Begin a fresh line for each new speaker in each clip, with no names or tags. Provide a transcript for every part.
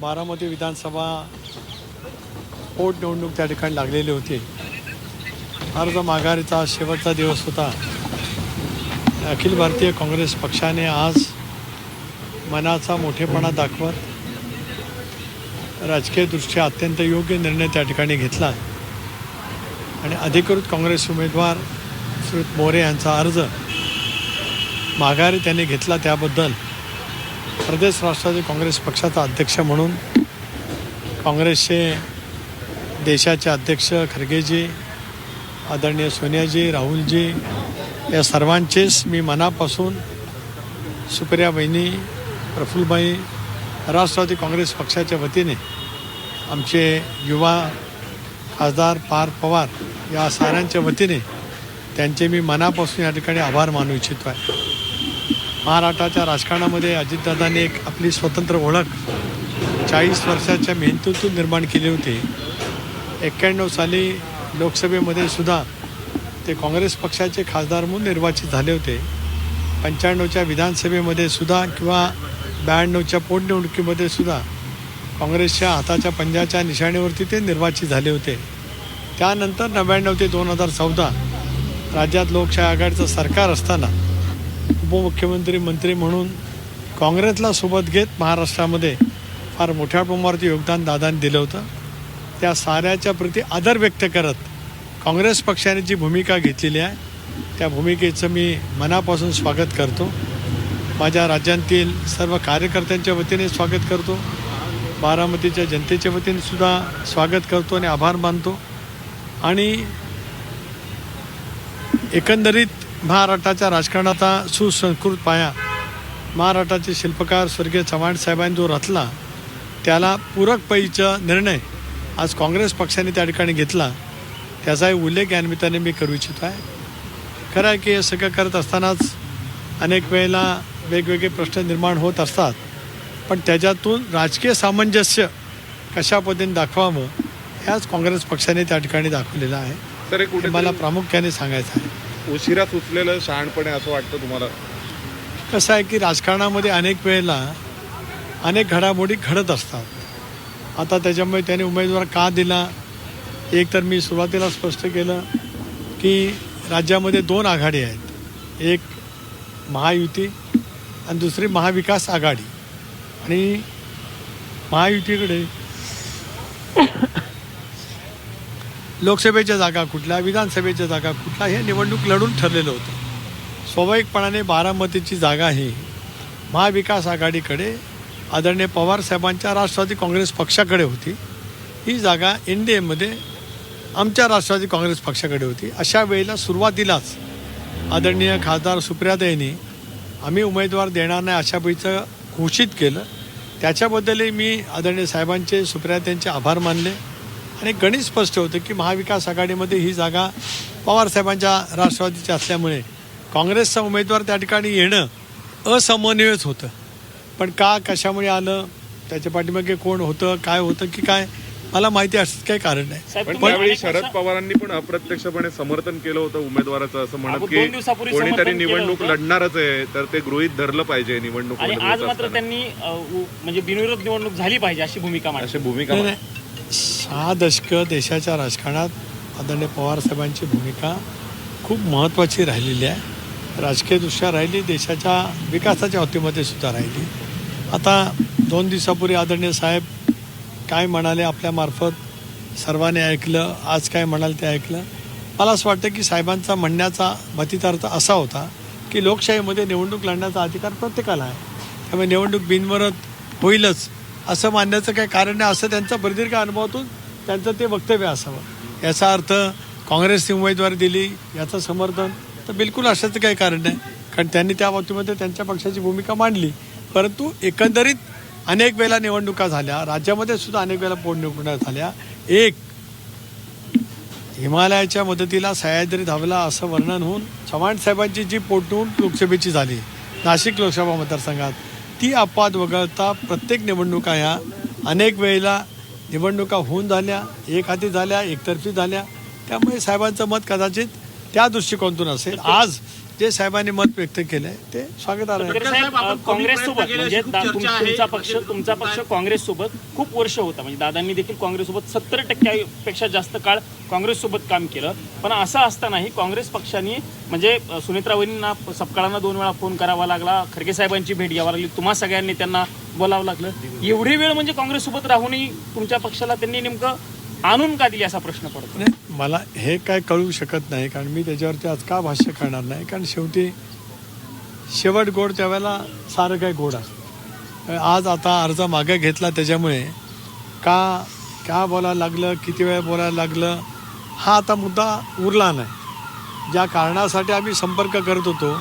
बारामती विधानसभा पोटनिवडणूक त्या ठिकाणी लागलेली होती. अर्ज माघारीचा शेवटचा दिवस होता. अखिल भारतीय काँग्रेस पक्षाने आज मनाचा मोठेपणा दाखवत राजकीयदृष्ट्या अत्यंत योग्य निर्णय त्या ठिकाणी घेतला आणि अधिकृत काँग्रेस उमेदवार श्री मोरे यांचा अर्ज माघारी त्यांनी घेतला. त्याबद्दल प्रदेश राष्ट्रवादी काँग्रेस पक्षाचा अध्यक्ष म्हणून काँग्रेसचे देशाचे अध्यक्ष खरगेजी, आदरणीय सोनियाजी, राहुलजी या सर्वांचेच मी मनापासून सुप्रिया बहिणी, प्रफुल्लबाई, राष्ट्रवादी काँग्रेस पक्षाच्या वतीने आमचे युवा खासदार पार्थ पवार या साऱ्यांच्या वतीने त्यांचे मी मनापासून या ठिकाणी आभार मानू इच्छितो आहे. महाराष्ट्राच्या राजकारणामध्ये अजितदादांनी एक आपली स्वतंत्र ओळख 40 वर्षाच्या मेहनतीतून निर्माण केली होती. 91 साली लोकसभेमध्ये सुद्धा ते काँग्रेस पक्षाचे खासदार म्हणून निर्वाचित झाले होते. 95च्या विधानसभेमध्ये सुद्धा किंवा 92च्या पोटनिवडणुकीमध्ये सुद्धा काँग्रेसच्या हाताच्या पंजाच्या निशाणीवरती ते निर्वाचित झाले होते. त्यानंतर 99 ते 2014 राज्यात लोकशाही आघाडीचं सरकार असताना उपमुख्यमंत्री मंत्री म्हणून काँग्रेसला सोबत घेत महाराष्ट्रामध्ये फार मोठ्या प्रमाणावरती योगदान दादांनी दिलं होतं. त्या साऱ्याच्या प्रती आदर व्यक्त करत काँग्रेस पक्षाने जी भूमिका घेतलेली आहे त्या भूमिकेचं मी मनापासून स्वागत करतो. माझ्या राज्यातील सर्व कार्यकर्त्यांच्या वतीने स्वागत करतो. बारामतीच्या जनतेच्या वतीने सुद्धा स्वागत करतो आणि आभार मानतो. आणि एकंदरीत महाराष्ट्राच्या राजकारणाचा सुसंस्कृत पाया महाराष्ट्राचे शिल्पकार स्वर्गीय चव्हाण साहेबांनी जो रचला त्याला पूरक पैचा निर्णय आज काँग्रेस पक्षाने त्या ठिकाणी घेतला. त्याचाही उल्लेख या निमित्ताने मी करू इच्छितो आहे. खरं आहे की हे सगळं करत असतानाच अनेक वेळेला वेगवेगळे प्रश्न निर्माण होत असतात, पण त्याच्यातून राजकीय सामंजस्य कशा पद्धतीने दाखवावं ह्याच काँग्रेस पक्षाने त्या ठिकाणी दाखवलेलं आहे.
तर कुठे
मला प्रामुख्याने सांगायचं आहे.
उशिरा सुचलेलं शहाणपणे असं वाटतं तुम्हाला?
कसं आहे की राजकारणामध्ये अनेक वेळेला अनेक घडामोडी घडत असतात. आता त्याच्यामुळे त्याने उमेदवार का दिला, एक तर मी सुरुवातीला स्पष्ट केलं की राज्यामध्ये 2 आघाडी आहेत. एक महायुती आणि दुसरी महाविकास आघाडी. आणि महायुतीकडे लोकसभेच्या जागा कुठल्या, विधानसभेच्या जागा कुठल्या हे निवडणूक लढून ठरलेलं होतं. स्वाभाविकपणाने बारामतीची जागा ही महाविकास आघाडीकडे आदरणीय पवार साहेबांच्या राष्ट्रवादी काँग्रेस पक्षाकडे होती. ही जागा NDAमध्ये आमच्या राष्ट्रवादी काँग्रेस पक्षाकडे होती. अशा वेळेला सुरुवातीलाच आदरणीय खासदार सुप्रियाताईंनी आम्ही उमेदवार देणार नाही अशा पैचं घोषित केलं. त्याच्याबद्दलही मी आदरणीय साहेबांचे, सुप्रियाताईंचे आभार मानले. आणि गणित स्पष्ट होतं की महाविकास आघाडीमध्ये ही जागा पवारसाहेबांच्या राष्ट्रवादीची असल्यामुळे काँग्रेसचा उमेदवार त्या ठिकाणी येणं असमन्वयच होतं. पण का, कशामुळे आलं, त्याच्या पाठीमागे कोण होतं, काय होतं की काय मला माहिती असं काही कारण नाही.
पण त्यावेळी शरद पवारांनी पण अप्रत्यक्षपणे समर्थन केलं होतं उमेदवाराचं, असं म्हणत की कोणीतरी निवडणूक लढणारच आहे तर ते गृहीत धरलं पाहिजे निवडणूक.
आज मात्र त्यांनी म्हणजे बिनविरोध निवडणूक झाली पाहिजे अशी भूमिका मांडली.
6 दशकं देशाच्या राजकारणात आदरणीय पवारसाहेबांची भूमिका खूप महत्त्वाची राहिलेली आहे. राजकीयदृष्ट्या राहिली, देशाच्या विकासाच्या बाबतीमध्ये सुद्धा राहिली. आता 2 दिवसापूर्वी आदरणीय साहेब काय म्हणाले आपल्यामार्फत सर्वांनी ऐकलं. आज काय म्हणाल ते ऐकलं. मला असं वाटतं की साहेबांचा म्हणण्याचा मतितार्थ असा होता की लोकशाहीमध्ये निवडणूक लढण्याचा अधिकार प्रत्येकाला आहे, त्यामुळे निवडणूक बिनविरोध होईलच असं मानण्याचं काही कारण नाही, असं त्यांचा प्रदीर्घ अनुभवातून त्यांचं ते वक्तव्य असावं. याचा अर्थ काँग्रेसने उमेदवारी दिली याचं समर्थन तर बिलकुल अशाचं काही कारण नाही, कारण त्यांनी त्या बाबतीमध्ये त्यांच्या पक्षाची भूमिका मांडली. परंतु एकंदरीत अनेक वेळेला निवडणुका झाल्या, राज्यामध्ये सुद्धा अनेक वेळेला पोटनिवडणुका झाल्या. एक हिमालयाच्या मदतीला सह्याद्री धावला असं वर्णन होऊन चव्हाण साहेबांची जी पोटनिवडणूक लोकसभेची झाली नाशिक लोकसभा मतदारसंघात, ती अपवाद वगळता प्रत्येक निवडणुका ह्या अनेक वेळेला निवडणुका होऊन झाल्या, एक हाती झाल्या, एकतर्फी झाल्या. त्यामुळे साहेबांचं मत कदाचित त्या दृष्टिकोनातून असेल. आज जे साहेबांनी मत व्यक्त केलंय ते स्वागतार्ह आहे.
तडकरे साहेब, काँग्रेससोबत म्हणजे तुमचा पक्ष काँग्रेससोबत खूप वर्ष होता, म्हणजे दादांनी देखील काँग्रेससोबत 70% जास्त काळ काँग्रेससोबत काम केलं. पण असं असतानाही काँग्रेस पक्षाने म्हणजे सुनेत्रा वहिनींना सपकाळांना 2 वेळा फोन करावा लागला, खरगे साहेबांची भेट घ्यावी लागली, तुम्हा सगळ्यांनी त्यांना बोलावं लागलं. एवढी वेळ म्हणजे काँग्रेससोबत राहूनही तुमच्या पक्षाला त्यांनी नेमकं आणून का दिली असा प्रश्न पडतो.
नाही, मला हे काय कळू शकत नाही, कारण मी त्याच्यावरती आज का भाष्य करणार नाही, कारण शेवटी शेवट गोड त्यावेळेला सारं काय गोड असतं. आज आता अर्ज मागे घेतला त्याच्यामुळे का बोलायला लागलं, किती वेळ बोलायला लागलं हा आता मुद्दा उरला नाही. ज्या कारणासाठी आम्ही संपर्क करत होतो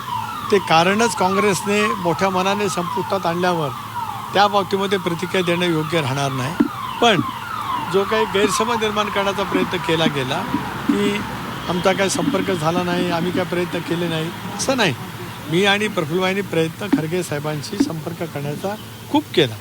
ते कारणच काँग्रेसने मोठ्या मनाने संपुष्टात आणल्यावर त्या बाबतीमध्ये प्रतिक्रिया देणं योग्य राहणार नाही. पण जो काही गैरसमज निर्माण करण्याचा प्रयत्न केला गेला की आमचा काय संपर्क झाला नाही, आम्ही काय प्रयत्न केले नाही, असं नाही. मी आणि प्रफुल्लभाईंनी प्रयत्न खरगे साहेबांशी संपर्क करण्याचा खूप केला.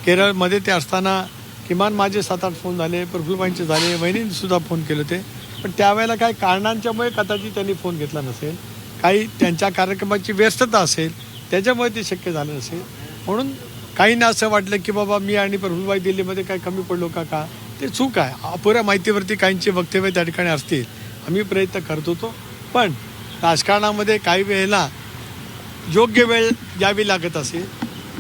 केरळमध्ये ते असताना किमान माझे 7-8 फोन झाले, प्रफुल्लभाईंचे झाले, वहिनींनीसुद्धा फोन केले होते. पण त्यावेळेला काही कारणांच्यामुळे कदाचित त्यांनी फोन घेतला नसेल, काही त्यांच्या कार्यक्रमाची व्यस्तता असेल त्याच्यामुळे ते शक्य झालं नसेल. म्हणून काहींना असं वाटलं की बाबा मी आणि प्रफुल्लभाई दिल्लीमध्ये काय कमी पडलो का ते चूक आहे. अपुऱ्या माहितीवरती काहींचे वक्तव्य त्या ठिकाणी असतील. आम्ही प्रयत्न करत होतो, पण राजकारणामध्ये काही वेळेला योग्य वेळ द्यावी लागत असेल,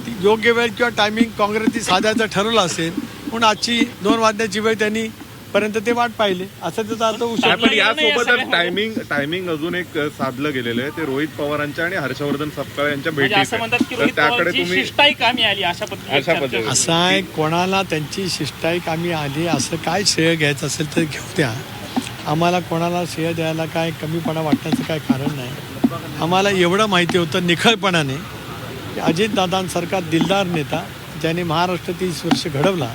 ती योग्य वेळ किंवा टायमिंग काँग्रेसची साधायचं ठरवलं असेल म्हणून आजची 2 वाजण्याची वेळ त्यांनी पर्यंत ते वाट पाहिले असं त्याचा अर्थ होऊ शकतो.
पण यासोबतच टायमिंग अजून एक साधलं गेलेलं आहे, ते रोहित पवारांच्या आणि हर्षवर्धन सपकाळ यांच्या भेटी. त्याकडे तुम्ही
शिष्टाई कामी आली अशा पद्धतीने
असं आहे, कोणाला त्यांची शिष्टाई कामी आली असं काय श्रेय घ्यायचं असेल तर घेऊ द्या. आम्हाला कोणाला श्रेय द्यायला काय कमीपणा वाटण्याचं काय कारण नाही. आम्हाला एवढं माहिती होतं निखळपणाने की अजितदादांसारखा दिलदार नेता ज्याने महाराष्ट्र 30 वर्ष घडवला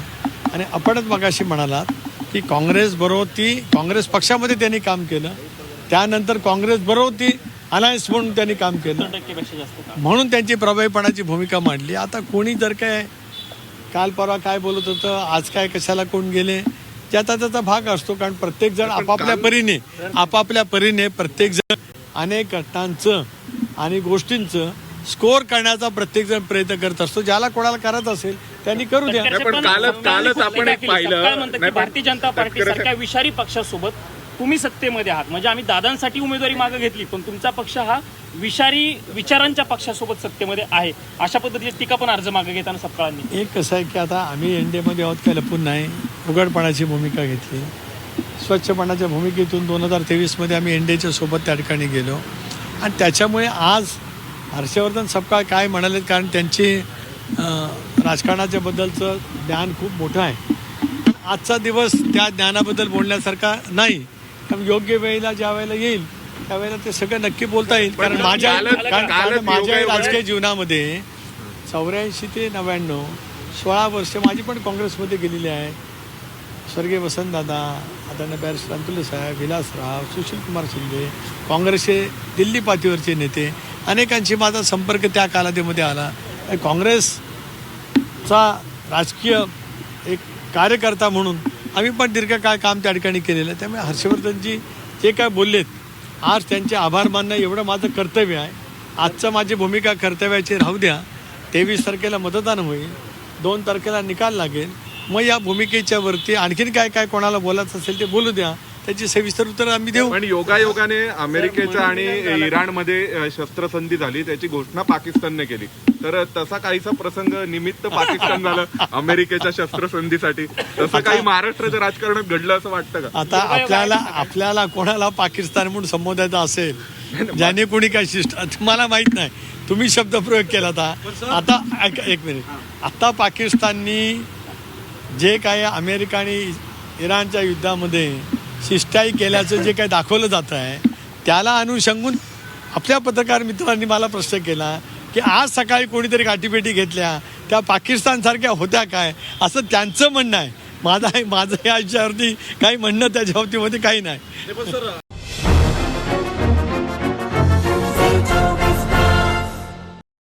आणि आपणच मगाशी म्हणालात की काँग्रेस पक्षामध्ये त्यांनी काम केलं, त्यानंतर काँग्रेसबरोबर ती अलायन्स म्हणून त्यांनी काम केलं, म्हणून त्यांची प्रभावीपणाची भूमिका मांडली. आता कोणी जर काय काल परवा काय बोलत होतं, आज काय कशाला कोण गेले, ज्याचा त्याचा भाग असतो. कारण प्रत्येकजण आपापल्या परीने प्रत्येकजण अनेक घटनांचं आणि गोष्टींचं स्कोअर करण्याचा प्रत्येकजण प्रयत्न करत असतो. ज्याला कोणाला करायचं असेल त्यांनी करू द्या.
पण कालच आपण एक पाहिलं,
भारतीय जनता पार्टी सारख्या विषारी पक्षासोबत तुम्ही सत्तेमध्ये आहात, म्हणजे आम्ही दादांसाठी उमेदवारी मागे घेतली पण तुमचा पक्ष हा विषारी विचारांच्या पक्षासोबत सत्तेमध्ये आहे अशा पद्धतीची टीका पण अर्ज मागे घेताना सपकाळांनी.
एक कसं आहे की आता आम्ही एनडीएमध्ये आहोत काय लपून नाही, उघडपणाची भूमिका घेतली. स्वच्छपणाच्या भूमिकेतून 2023मध्ये आम्ही एनडीएच्या सोबत त्या ठिकाणी गेलो आणि त्याच्यामुळे आज हर्षवर्धन सपकाळ काय म्हणाले, कारण त्यांची राजकारणाच्या बद्दलचं ज्ञान खूप मोठं आहे. पण आजचा दिवस त्या ज्ञानाबद्दल बोलण्यासारखा नाही, कारण योग्य वेळेला ज्या वेळेला येईल त्यावेळेला ते सगळं नक्की बोलता येईल. कारण माझ्या राजकीय जीवनामध्ये 84 ते 99 16 वर्ष माझी पण काँग्रेसमध्ये गेलेली आहे. स्वर्गीय वसंतदादा, आदरणीय बॅरिस्टर अंतुले साहेब, विलासराव, सुशीलकुमार शिंदे, काँग्रेसचे दिल्ली पातळीवरचे नेते, अनेकांशी माझा संपर्क त्या कालावधीमध्ये आला. काँग्रेसचा राजकीय एक कार्यकर्ता म्हणून आम्ही पण दीर्घकाळ काम त्या ठिकाणी केलेलं आहे. त्यामुळे हर्षवर्धनजी जे काय बोललेत आज त्यांचे आभार मानणं एवढं माझं कर्तव्य आहे. आजचं माझी भूमिका कर्तव्याची राहू द्या. 23 तारखेला मतदान होईल, 2 तारखेला निकाल लागेल, मग या भूमिकेच्या वरती आणखीन काय काय कोणाला बोलायचं असेल ते बोलू द्या, त्याची सविस्तर उत्तर आम्ही देऊ.
पण योगायोगाने अमेरिकेच्या आणि इराणमध्ये शस्त्रसंधी झाली, त्याची घोषणा पाकिस्तानने केली. तर तसा काहीसा प्रसंग निमित्त पाकिस्तान झालं अमेरिकेच्या शस्त्रसंधीसाठी, तसं काही महाराष्ट्राच्या राजकारणात घडलं असं वाटतं का?
आता आपल्याला कोणाला पाकिस्तान म्हणून संबोधायचं असेल, ज्याने कोणी काय मला माहित नाही, तुम्ही शब्दप्रयोग केला होता. आता एक मिनिट, आता पाकिस्ताननी जे काय अमेरिका आणि इराणच्या युद्धामध्ये शिष्टाई केल्याचं जे काही दाखवलं जात आहे त्याला अनुषंगून आपल्या पत्रकार मित्रांनी मला प्रश्न केला की आज सकाळी कोणीतरी गाठीभेटी घेतल्या त्या पाकिस्तानसारख्या होत्या काय, असं त्यांचं म्हणणं आहे. माझं याच्यावरती काही म्हणणं त्याच्या बाबतीमध्ये काही नाही.